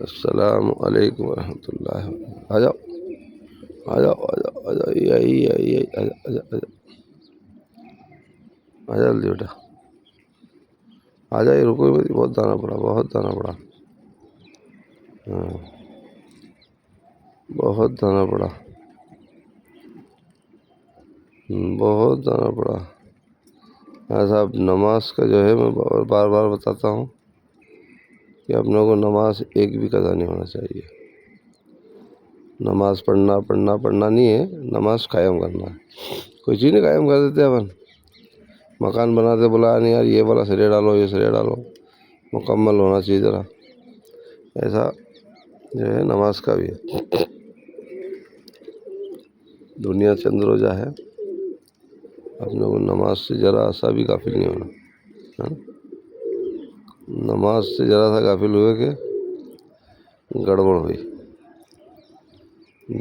السلام علیکم ورحمۃ اللہ وبرکاتہ۔ آ جاؤ آ جاؤ آ جاؤ آ جاؤ، آئیے آ جاؤ آ جاؤ آ جاؤ جلدی بیٹا آ جائیے، رکو مت، بہت دانا پڑا، بہت دانا پڑا، ہاں بہت دانا پڑا، بہت دانا پڑا۔ ایسا اب نماز کا جو ہے میں بار بار بتاتا ہوں کہ اپنوں کو نماز ایک بھی قضا نہیں ہونا چاہیے۔ نماز پڑھنا نہیں ہے، نماز قائم کرنا ہے۔ کوئی چیز نہیں قائم کر دیتے اپن، مکان بناتے بولا نہیں یار یہ والا سرے ڈالو، یہ سرے ڈالو، مکمل ہونا چاہیے ذرا، ایسا جو ہے نماز کا بھی ہے۔ دنیا چند روزہ ہے، اپنے کو نماز سے ذرا سا بھی غافل نہیں ہونا، ہاں؟ نماز سے ذرا سا غافل ہوئے کہ گڑبڑ ہوئی،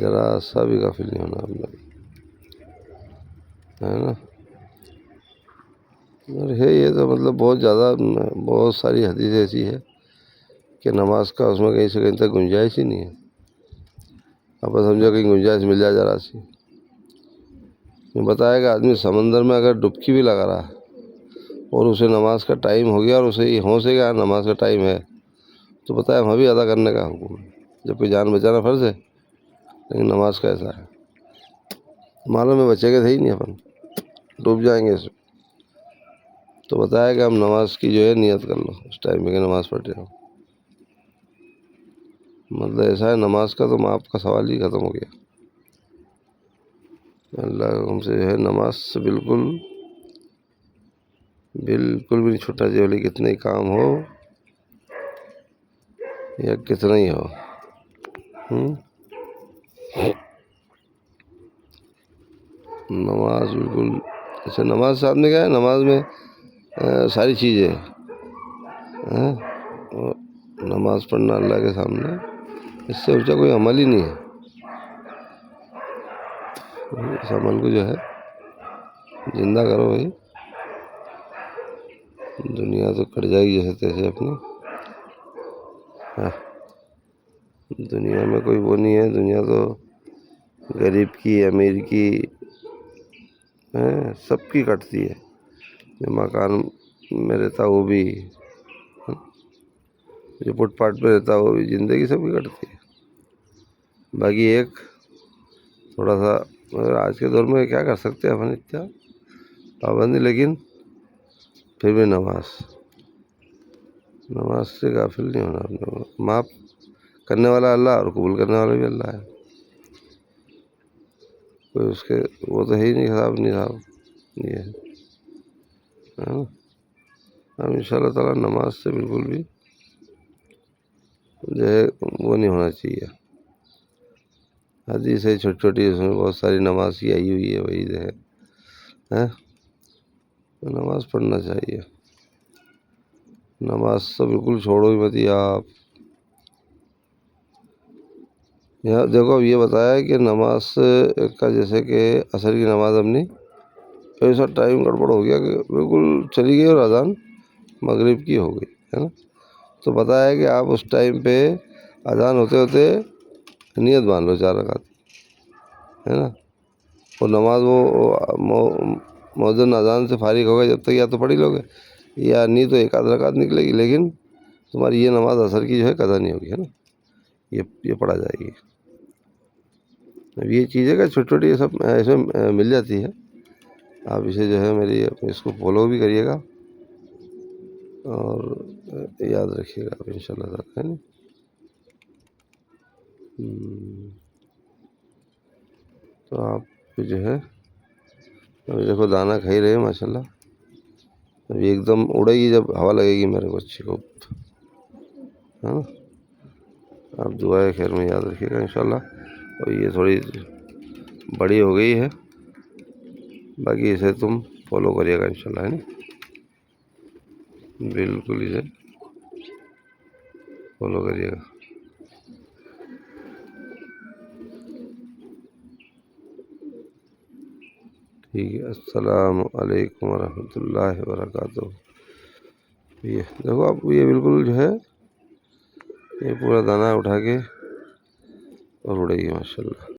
ذرا سا بھی غافل نہیں ہونا اپنے کو، ہے نا۔ اور ہے یہ تو مطلب بہت زیادہ، بہت ساری حدیث ایسی ہے کہ نماز کا اس میں کہیں سے کہیں تک گنجائش ہی نہیں ہے۔ اب سمجھو کہیں گنجائش مل جائے ذرا سی، یہ بتایا کہ آدمی سمندر میں اگر ڈبکی بھی لگا رہا اور اسے نماز کا ٹائم ہو گیا اور اسے یہ ہوش ہے کہ نماز کا ٹائم ہے، تو بتایا ہم بھی ادا کرنے کا حکم ہے، جب کوئی جان بچانا فرض ہے، لیکن نماز کا ایسا ہے، معلوم ہے بچے گے تھے ہی نہیں، اپن ڈوب جائیں گے اس میں، تو بتایا کہ ہم نماز کی جو ہے نیت کر لو اس ٹائم میں کہ نماز پڑھ رہے ہو، مطلب ایسا ہے نماز کا تو آپ کا سوال ہی ختم ہو گیا۔ اللہ ہم سے جو ہے نماز سے بالکل بالکل بھی نہیں چھوٹنا چاہیے، بولے کتنا ہی کام ہو یا کتنا ہی ہو، نماز بالکل اچھا۔ نماز صاحب نے کہا ہے نماز میں ساری چیزیں، نماز پڑھنا اللہ کے سامنے اس سے اونچا کوئی عمل ہی نہیں ہے۔ اس عمل کو جو ہے زندہ کرو بھائی، دنیا تو کٹ جائے گی جیسے تیسے اپنی، دنیا میں کوئی وہ نہیں ہے، دنیا تو غریب کی، امیر کی، سب کی کٹتی ہے، جو مکان میں رہتا وہ بھی، جو فٹ پاتھ پہ رہتا وہ بھی، زندگی سب کی کٹتی ہے۔ باقی ایک تھوڑا سا مگر آج کے دور میں کیا کر سکتے ہیں اپن اتنا پابندی، لیکن پھر بھی نماز سے غافل نہیں ہونا اپنے کو۔ معاف کرنے والا اللہ اور قبول کرنے والا بھی اللہ ہے، کوئی اس کے وہ تو ہے ہی نہیں حساب نہیں صاحب، یہ ہے ہم ان شاء اللہ تعالیٰ نماز سے بالکل بھی جو ہے وہ نہیں ہونا چاہیے۔ حدیث ہے چھوٹی چھوٹی، اس میں بہت ساری نماز کی آئی ہوئی ہے، وہی ہے، نماز پڑھنا چاہیے، نماز تو بالکل چھوڑو ہی مت آپ۔ یہاں دیکھو اب یہ بتایا کہ نماز کا جیسے کہ عصر کی نماز اپنی ایسا ٹائم گڑبڑ ہو گیا کہ بالکل چلی گئی اور اذان مغرب کی ہو گئی، ہے نا، تو بتایا کہ آپ اس ٹائم پہ اذان ہوتے ہوتے نیت مان لو 4 رکعت، ہے نا، اور نماز وہ مؤذن اذان سے فارغ ہو گئے جب تک یا تو پڑھ ہی لو گے یا نہیں تو 1 آدھ رکعت نکلے گی، لیکن تمہاری یہ نماز عصر کی جو ہے قضا نہیں ہوگی، ہے نا، یہ پڑھا جائے گی۔ اب یہ چیزیں کا چھوٹی چھوٹی یہ سب ایسے مل جاتی ہے، آپ اسے جو ہے میری اس کو فالو بھی کریے گا اور یاد رکھیے گا ان شاء اللہ تعالیٰ، ہے نا۔ تو آپ جو ہے ابھی دیکھو دانہ کھا ہی رہے ہیں ماشاء اللہ، ابھی ایک دم اڑے گی جب ہوا لگے گی میرے بچے کو، ہاں، آپ دعائیں خیر میں یاد رکھیے گا انشاءاللہ۔ اور یہ تھوڑی بڑی ہو گئی ہے، باقی اسے تم فالو کریے گا انشاءاللہ، ہے نا، بالکل اسے فالو کریے گا۔ ٹھیک ہے، السلام علیکم ورحمۃ اللہ وبرکاتہ۔ یہ دیکھو آپ یہ بالکل جو ہے یہ پورا دانہ اٹھا کے اور اڑے گی ماشاء اللہ.